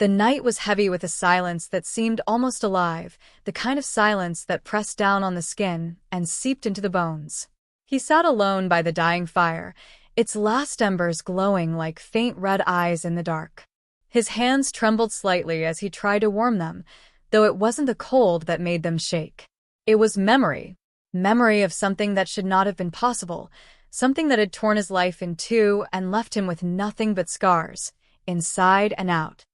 The night was heavy with a silence that seemed almost alive, the kind of silence that pressed down on the skin and seeped into the bones. He sat alone by the dying fire, its last embers glowing like faint red eyes in the dark. His hands trembled slightly as he tried to warm them, though it wasn't the cold that made them shake. It was memory. Memory of something that should not have been possible, something that had torn his life in two and left him with nothing but scars, inside and out.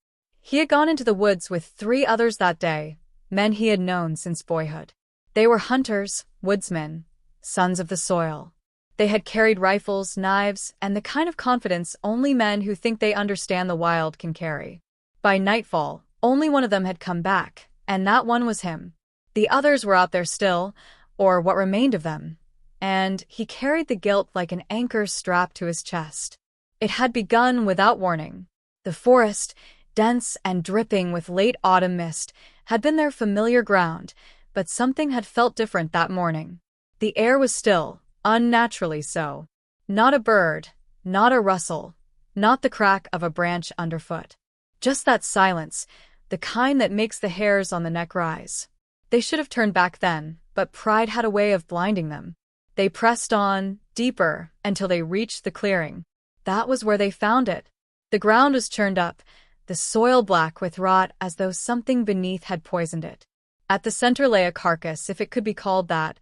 He had gone into the woods with 3 others that day, men he had known since boyhood. They were hunters, woodsmen, sons of the soil. They had carried rifles, knives, and the kind of confidence only men who think they understand the wild can carry. By nightfall, only one of them had come back, and that one was him. The others were out there still, or what remained of them, and he carried the guilt like an anchor strapped to his chest. It had begun without warning. The forest, dense and dripping with late autumn mist, had been their familiar ground, but something had felt different that morning. The air was still, unnaturally so. Not a bird, not a rustle, not the crack of a branch underfoot. Just that silence, the kind that makes the hairs on the neck rise. They should have turned back then, but pride had a way of blinding them. They pressed on, deeper, until they reached the clearing. That was where they found it. The ground was churned up, the soil black with rot as though something beneath had poisoned it. At the center lay a carcass, if it could be called that,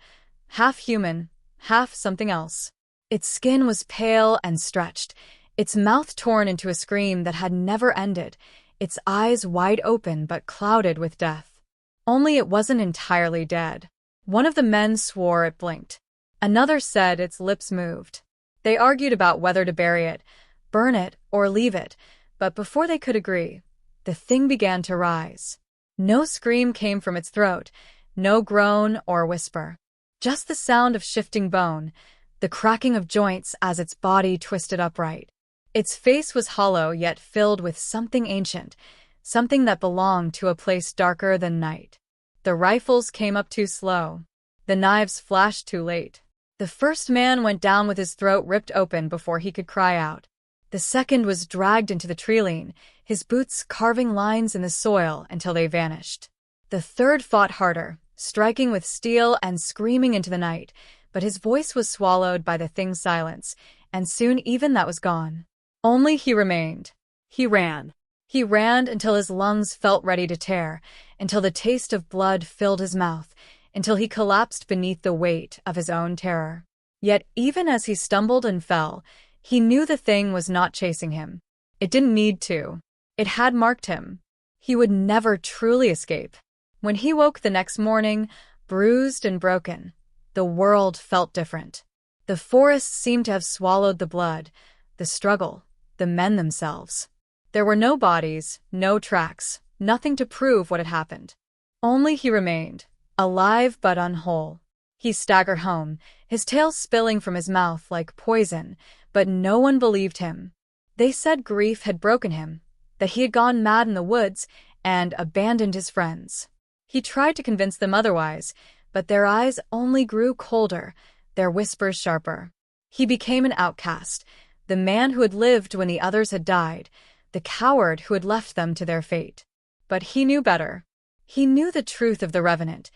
half human, half something else. Its skin was pale and stretched, its mouth torn into a scream that had never ended, its eyes wide open but clouded with death. Only it wasn't entirely dead. One of the men swore it blinked. Another said its lips moved. They argued about whether to bury it, burn it, or leave it, but before they could agree, the thing began to rise. No scream came from its throat, no groan or whisper. Just the sound of shifting bone, the cracking of joints as its body twisted upright. Its face was hollow yet filled with something ancient, something that belonged to a place darker than night. The rifles came up too slow. The knives flashed too late. The first man went down with his throat ripped open before he could cry out. The second was dragged into the treeline, his boots carving lines in the soil until they vanished. The third fought harder, striking with steel and screaming into the night, but his voice was swallowed by the thing's silence, and soon even that was gone. Only he remained. He ran. He ran until his lungs felt ready to tear, until the taste of blood filled his mouth, until he collapsed beneath the weight of his own terror. Yet even as he stumbled and fell, he knew the thing was not chasing him. It didn't need to. It had marked him. He would never truly escape. When he woke the next morning, bruised and broken, the world felt different. The forest seemed to have swallowed the blood, the struggle, the men themselves. There were no bodies, no tracks, nothing to prove what had happened. Only he remained, alive but unwhole. He staggered home, his tail spilling from his mouth like poison, but no one believed him. They said grief had broken him, that he had gone mad in the woods and abandoned his friends. He tried to convince them otherwise, but their eyes only grew colder, their whispers sharper. He became an outcast, the man who had lived when the others had died, the coward who had left them to their fate. But he knew better. He knew the truth of the Revenant,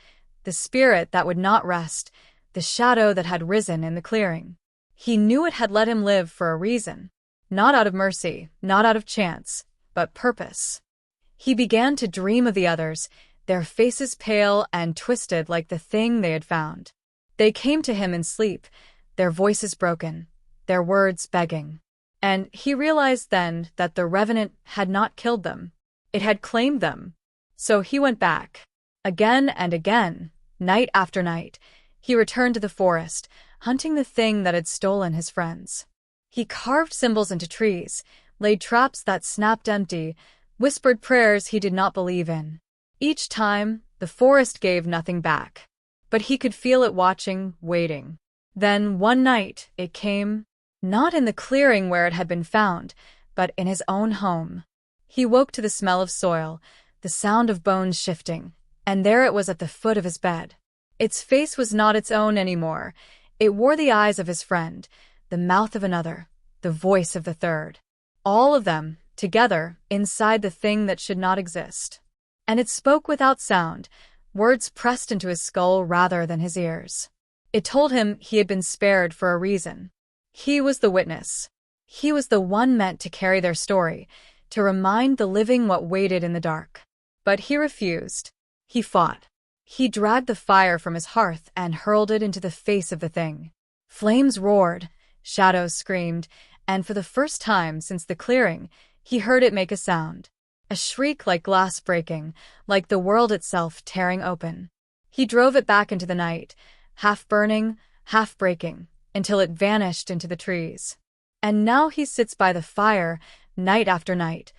the spirit that would not rest, the shadow that had risen in the clearing. He knew it had let him live for a reason, not out of mercy, not out of chance, but purpose. He began to dream of the others, their faces pale and twisted like the thing they had found. They came to him in sleep, their voices broken, their words begging. And he realized then that the Revenant had not killed them. It had claimed them. So he went back. Again and again, night after night, he returned to the forest, hunting the thing that had stolen his friends. He carved symbols into trees, laid traps that snapped empty, whispered prayers he did not believe in. Each time, the forest gave nothing back. But he could feel it watching, waiting. Then, one night, it came, not in the clearing where it had been found, but in his own home. He woke to the smell of soil, the sound of bones shifting, and there it was at the foot of his bed. Its face was not its own anymore. It wore the eyes of his friend, the mouth of another, the voice of the third. All of them, together, inside the thing that should not exist. And it spoke without sound, words pressed into his skull rather than his ears. It told him he had been spared for a reason. He was the witness. He was the one meant to carry their story, to remind the living what waited in the dark. But he refused. He fought. He dragged the fire from his hearth and hurled it into the face of the thing. Flames roared, shadows screamed, and for the first time since the clearing, he heard it make a sound. A shriek like glass breaking, like the world itself tearing open. He drove it back into the night, half burning, half breaking, until it vanished into the trees. And now he sits by the fire, night after night,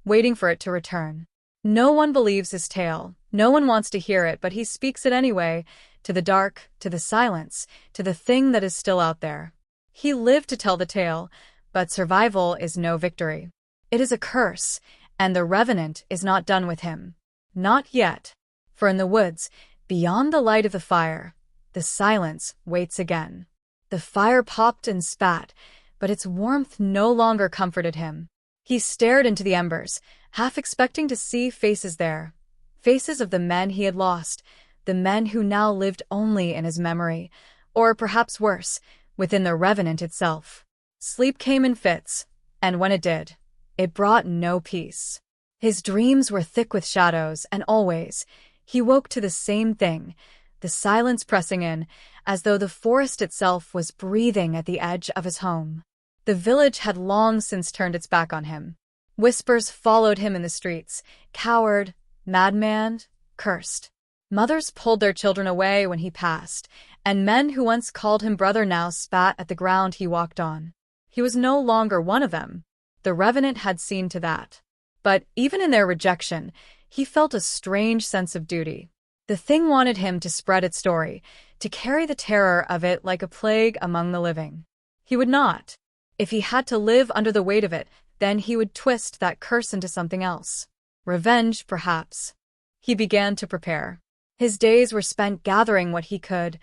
waiting for it to return. No one believes his tale, no one wants to hear it, but he speaks it anyway, to the dark, to the silence, to the thing that is still out there. He lived to tell the tale, but survival is no victory. It is a curse, and the Revenant is not done with him. Not yet. For in the woods, beyond the light of the fire, the silence waits again. The fire popped and spat, but its warmth no longer comforted him. He stared into the embers, half expecting to see faces there. Faces of the men he had lost, the men who now lived only in his memory, or perhaps worse, within the Revenant itself. Sleep came in fits, and when it did, it brought no peace. His dreams were thick with shadows, and always, he woke to the same thing, the silence pressing in, as though the forest itself was breathing at the edge of his home. The village had long since turned its back on him. Whispers followed him in the streets, coward, madman, cursed. Mothers pulled their children away when he passed, and men who once called him brother now spat at the ground he walked on. He was no longer one of them. The Revenant had seen to that. But even in their rejection, he felt a strange sense of duty. The thing wanted him to spread its story, to carry the terror of it like a plague among the living. He would not. If he had to live under the weight of it, then he would twist that curse into something else. Revenge, perhaps. He began to prepare. His days were spent gathering what he could,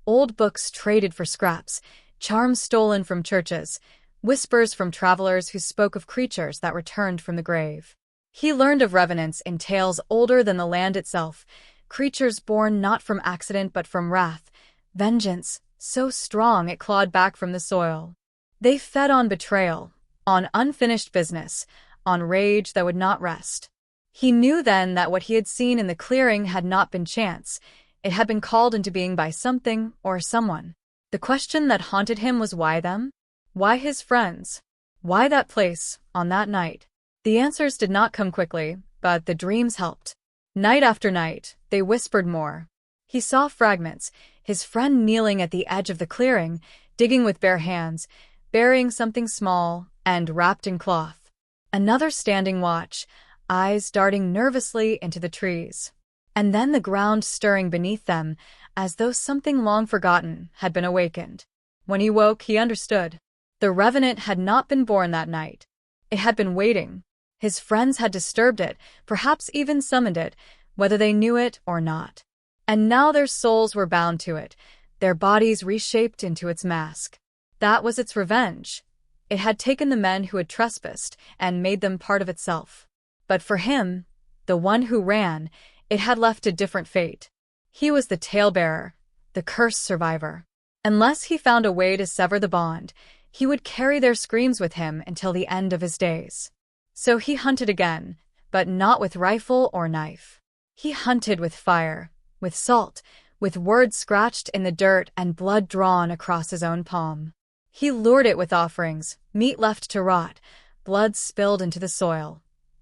old books traded for scraps, charms stolen from churches, whispers from travelers who spoke of creatures that returned from the grave. He learned of revenants in tales older than the land itself, creatures born not from accident but from wrath, vengeance, so strong it clawed back from the soil. They fed on betrayal, on unfinished business, on rage that would not rest. He knew then that what he had seen in the clearing had not been chance, it had been called into being by something or someone. The question that haunted him was why them? Why his friends? Why that place, on that night? The answers did not come quickly, but the dreams helped. Night after night, they whispered more. He saw fragments, his friend kneeling at the edge of the clearing, digging with bare hands, burying something small and wrapped in cloth. Another standing watch, eyes darting nervously into the trees. And then the ground stirring beneath them, as though something long forgotten had been awakened. When he woke, he understood. The Revenant had not been born that night. It had been waiting. His friends had disturbed it, perhaps even summoned it, whether they knew it or not. And now their souls were bound to it, their bodies reshaped into its mask. That was its revenge. It had taken the men who had trespassed and made them part of itself. But for him, the one who ran, it had left a different fate. He was the talebearer, the cursed survivor. Unless he found a way to sever the bond, he would carry their screams with him until the end of his days. So he hunted again, but not with rifle or knife. He hunted with fire, with salt, with words scratched in the dirt and blood drawn across his own palm. He lured it with offerings, meat left to rot, blood spilled into the soil,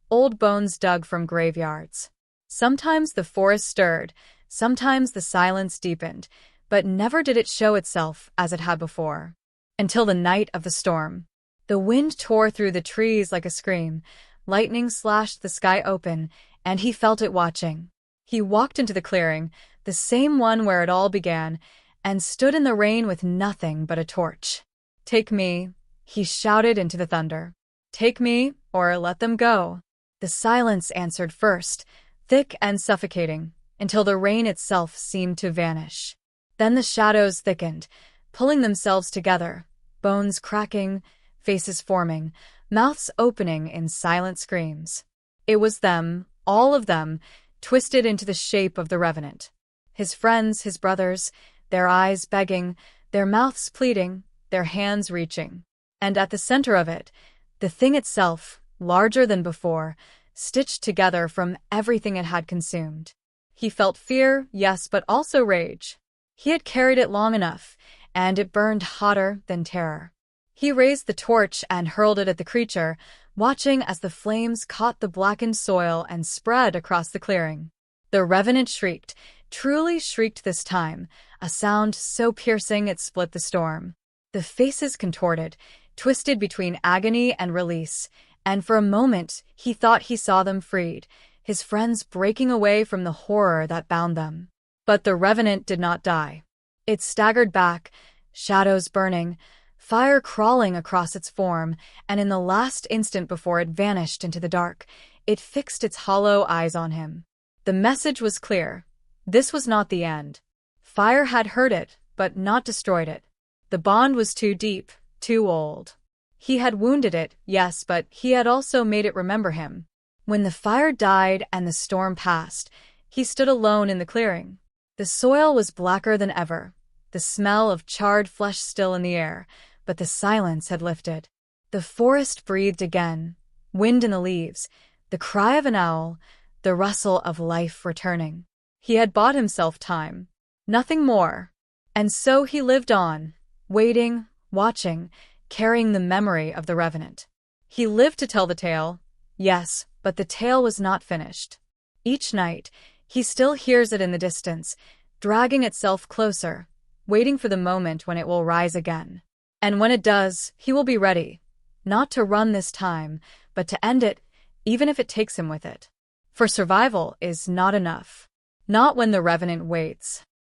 old bones dug from graveyards. Sometimes the forest stirred, sometimes the silence deepened, but never did it show itself as it had before. Until the night of the storm. The wind tore through the trees like a scream, lightning slashed the sky open, and he felt it watching. He walked into the clearing, the same one where it all began, and stood in the rain with nothing but a torch. "Take me," he shouted into the thunder. "Take me, or let them go." The silence answered first, thick and suffocating, until the rain itself seemed to vanish. Then the shadows thickened, pulling themselves together, bones cracking, faces forming, mouths opening in silent screams. It was them, all of them, twisted into the shape of the Revenant. His friends, his brothers, their eyes begging, their mouths pleading, their hands reaching. And at the center of it, the thing itself, larger than before, stitched together from everything it had consumed. He felt fear, yes, but also rage. He had carried it long enough, and it burned hotter than terror. He raised the torch and hurled it at the creature, watching as the flames caught the blackened soil and spread across the clearing. The Revenant shrieked, truly shrieked this time, a sound so piercing it split the storm. The faces contorted, twisted between agony and release, and for a moment he thought he saw them freed, his friends breaking away from the horror that bound them. But the Revenant did not die. It staggered back, shadows burning, fire crawling across its form, and in the last instant before it vanished into the dark, it fixed its hollow eyes on him. The message was clear. This was not the end. Fire had hurt it, but not destroyed it. The bond was too deep, too old. He had wounded it, yes, but he had also made it remember him. When the fire died and the storm passed, he stood alone in the clearing. The soil was blacker than ever, the smell of charred flesh still in the air, but the silence had lifted. The forest breathed again, wind in the leaves, the cry of an owl, the rustle of life returning. He had bought himself time, nothing more. And so he lived on, waiting, watching, carrying the memory of the Revenant. He lived to tell the tale, yes, but the tale was not finished. Each night, he still hears it in the distance, dragging itself closer, waiting for the moment when it will rise again. And when it does, he will be ready, not to run this time, but to end it, even if it takes him with it. For survival is not enough. Not when the Revenant waits.